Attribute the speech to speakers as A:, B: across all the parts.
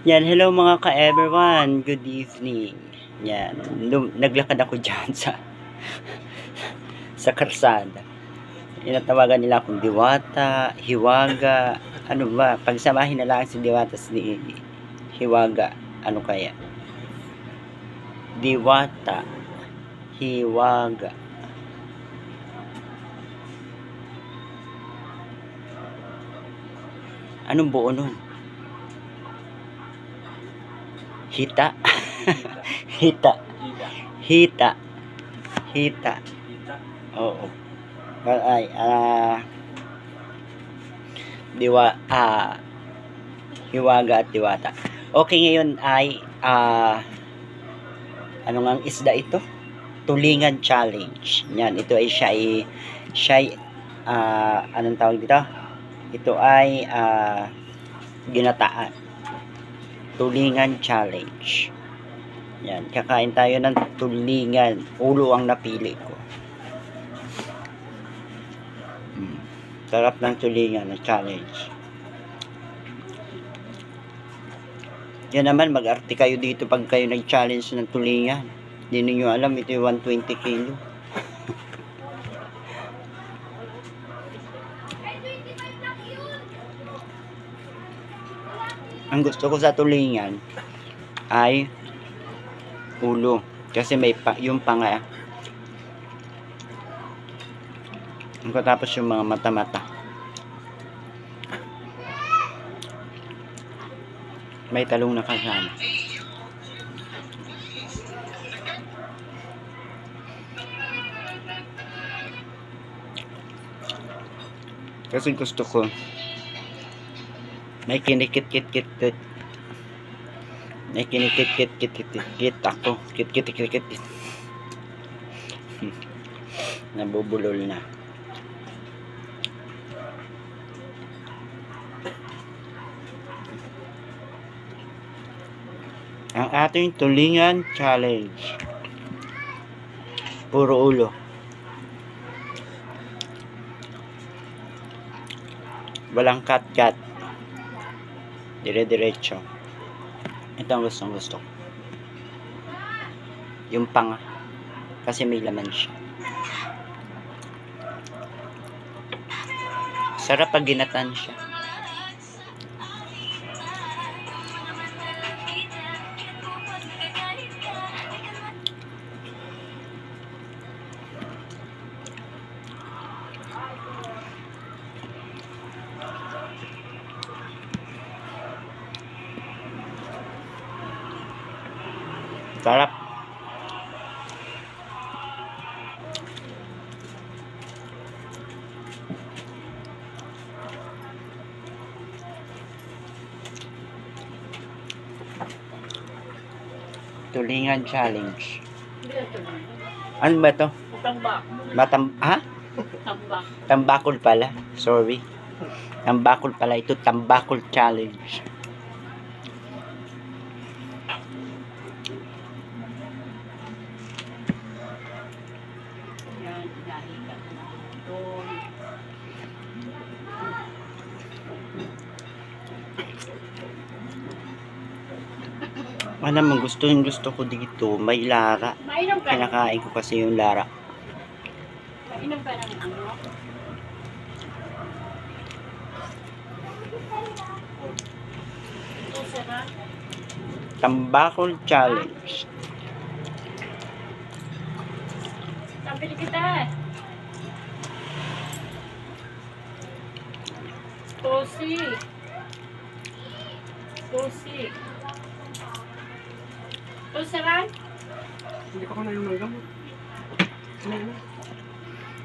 A: Yan, hello mga ka-everyone. Good evening. Yan, naglakad ako dyan sa karsada. Inatawagan nila akong Diwata, Hiwaga, ano ba? Pagsamahin na lang si Diwata si Hiwaga. Ano kaya? Diwata, Hiwaga. Anong buo nun? Hita. Hita. Hita. Hita. Oo. Ay, Hiwaga at Diwata. Okay, ngayon ay ano ngang isda ito? Tulingan challenge. Yan, ito ay anong tawag dito? Ito ay ginataan. Tulingan challenge. Yan, kakain tayo ng tulingan. Ulo ang napili ko. Sarap ng tulingan na challenge. Yan naman, mag-arte kayo dito pag kayo nag-challenge ng tulingan. Hindi ninyo alam, ito yung 120 kilo. Ang gusto ko sa tulingan ay ulo. Kasi may yung panga. Tapos yung mga mata-mata. May talong na kasama. Kasi gusto ko may kinikit-kit-kit. May kinikit-kit-kit ako. Kit-kit-kit-kit. Nabubulol na. Ang ating tulingan challenge. Puro ulo. Walang cut-cut. Dire-diretso. Ito ang gusto. Yung panga. Kasi may laman siya. Sarap pag ginatan siya. Sarap. Tulingan challenge. Ano ba to? Tambakol pala. Sorry. Tambakol pala. Ito tambakol challenge. Ano naman gusto ko dito, may lara. Kinakain ko kasi yung lara.
B: Mainom ka ng ano?
A: Tambakol challenge.
B: Sabi kita. Tosi. Tosaran?
C: Hindi pa ko na yung gamot.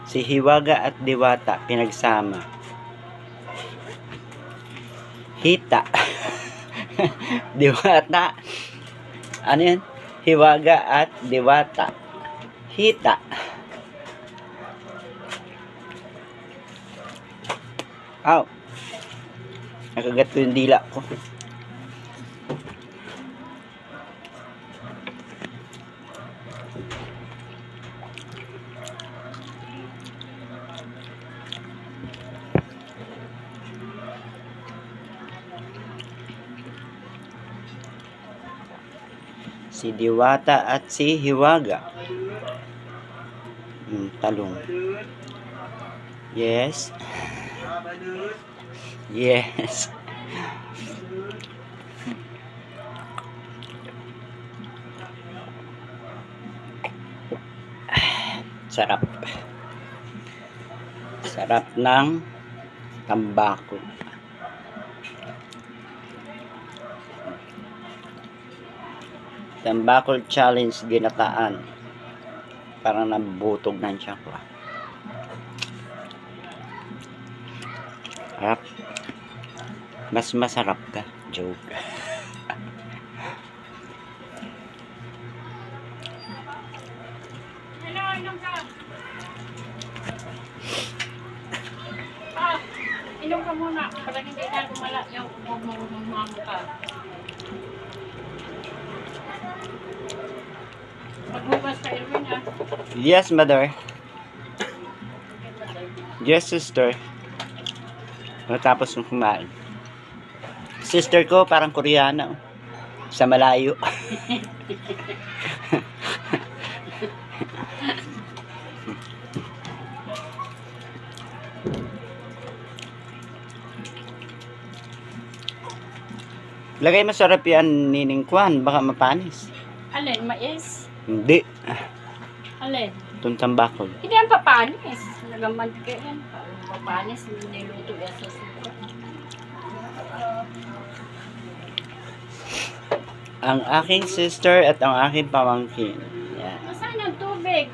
A: Si Hiwaga at Diwata pinagsama. Hita. Diwata. Ano yan? Hiwaga at Diwata. Hita. Aw. Nakagat ko yung dila ko. Si Diwata at si Hiwaga. Talong. Yes. Yes. Sarap. Sarap ng tambako. Tambako challenge ginataan. Parang nabutog ng tiyan ko. Sarap. Mas masarap ka. Joke.
B: Hello, inom ka. Ah, inom ka muna. Para hindi na gumala yung umang ka. Magbukas ka, Irwin, ah.
A: Yes, mother. Yes, sister. Matapos ng kumain. Sister ko, parang Koreana. Sa malayo. Lagay masarap yan, Nining Kwan. Baka mapanis.
B: Alin, mais?
A: Hindi.
B: Alin?
A: Itong tambakol.
B: Hindi yan papanis. Nagaman ka yan. Papanis, niluto yan sa suka.
A: Ang aking sister at ang aking pamangkin. Yan.
B: Nasaan ang tubig?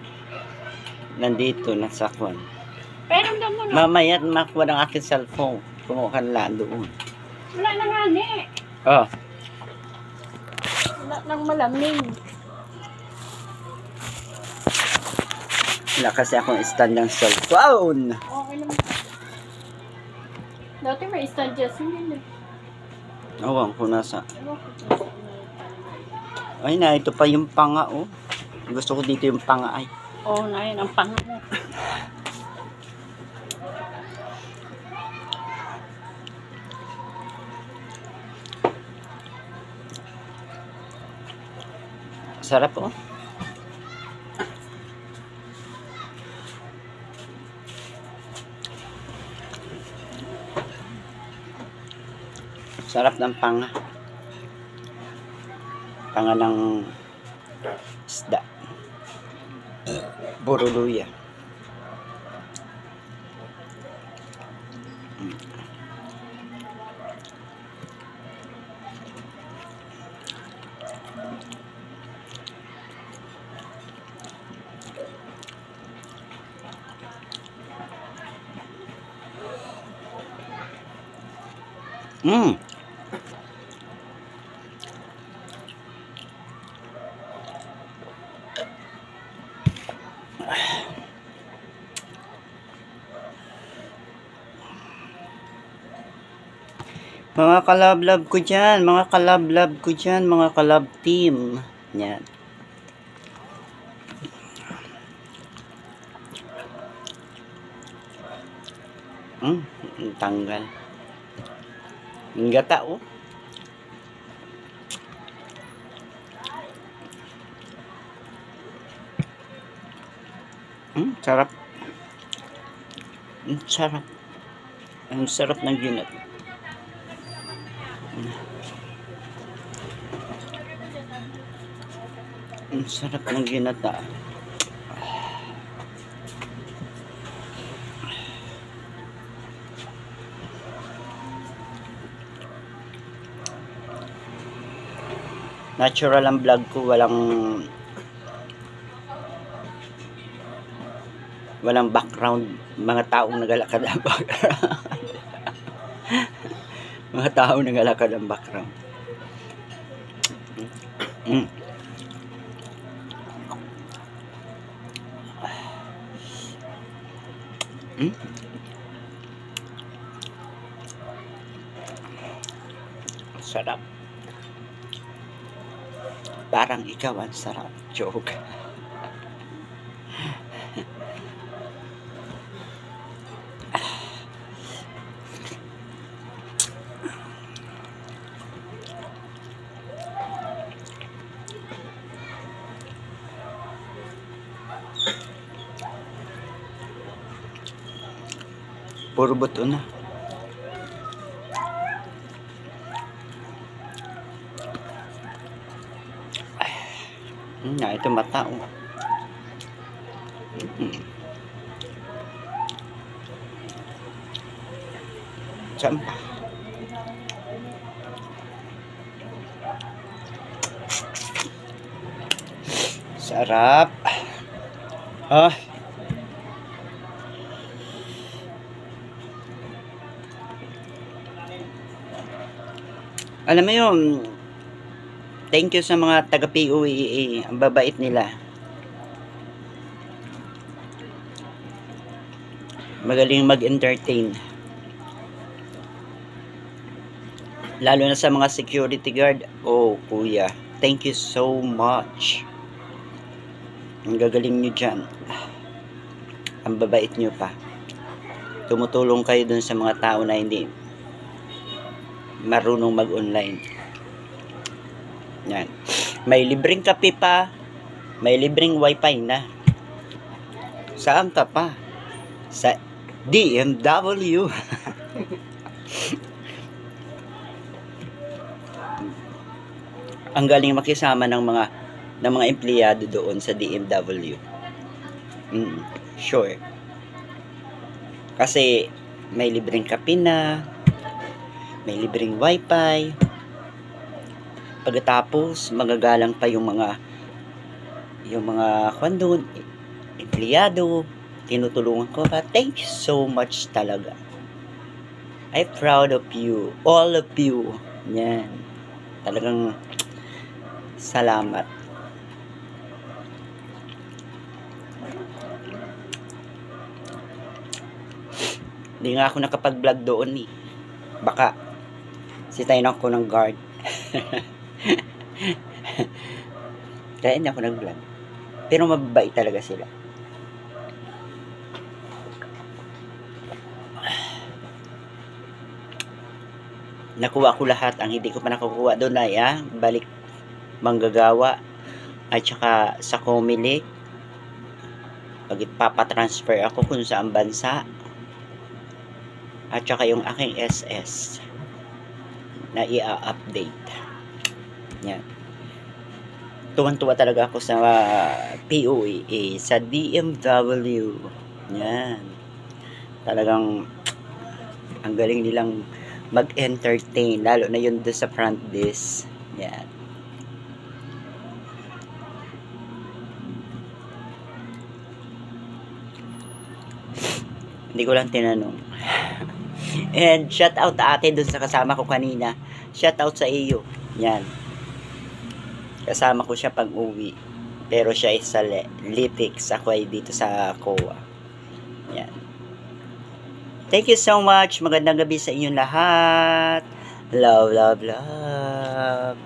A: Nandito, nasa kwan.
B: Pero daw mo na.
A: Mamaya makuha ng aking cellphone. Kumuha ka na doon.
B: Wala na nga ni.
A: Oh,
B: Wala nang malamig.
A: wala kasi akong stand ng cellphone.
B: Okay naman. Dati may stand dyan. Hindi na.
A: Awang ko nasa.
B: Ewan ko kung saan.
A: Ay na, ito pa yung panga, oh. Gusto ko dito yung panga, ay.
B: Oo, na yun ang panga mo.
A: Sarap, oh. Sarap ng panga. Panga ng isda. Buruluya. Mm. Mga kalablab ko dyan, mga kalablab ko dyan, mga kalab team. Yan. Ang tanggal. Ang gata, oh. Sarap. Ang sarap. Ang sarap ng ginat. Ang sarap ng ginata. Natural ang vlog ko, walang background, mga taong nagalakad ang background. Mga taong nagalakad ang background. Sarap. Parang ikaw ang sarap. Joke. Puro buto na. Ito mata, oh. Saan pa? Sarap. Ah. Alam mo yun, thank you sa mga taga PUEA. Ang babait nila. Magaling mag-entertain. Lalo na sa mga security guard. Oh, kuya. Thank you so much. Ang gagaling nyo dyan. Ang babait nyo pa. Tumutulong kayo dun sa mga tao na hindi marunong mag-online. Yan. May libreng kape pa. May libreng wifi na. Saan ka pa? Sa DMW. Ang galing makisama ng mga empleyado doon sa DMW. Sure. Kasi may libreng kape na, may libreng wifi. Pagkatapos magagalang pa yung mga doon, empleyado, tinutulungan ko pa. Thank you so much talaga. I'm proud of you, all of you. Yan. Talagang salamat. Hindi nga ako nakapag-vlog doon eh. Baka sitayin ako ng guard. Kaya hindi ako nag-vlog. Pero mababait talaga sila. Nakuha ko lahat. Ang hindi ko pa nakukuha doon ay balik manggagawa at saka sa Comelec. Pag ipapatransfer ako kung saan bansa. At saka yung aking SS na i-update. Yan. Tuwan-tuwa talaga ako sa PUEA, sa DMW. Yan. Talagang ang galing nilang mag-entertain, lalo na yun doon sa front desk. Yan. Hindi ko lang tinanong. And shout out ate dun sa kasama ko kanina. Shout out sa iyo. Yan. Kasama ko siya pag uwi. Pero siya ay sa Litix. Ako ay dito sa COA. Yan. Thank you so much. Magandang gabi sa inyong lahat. Love, love, love.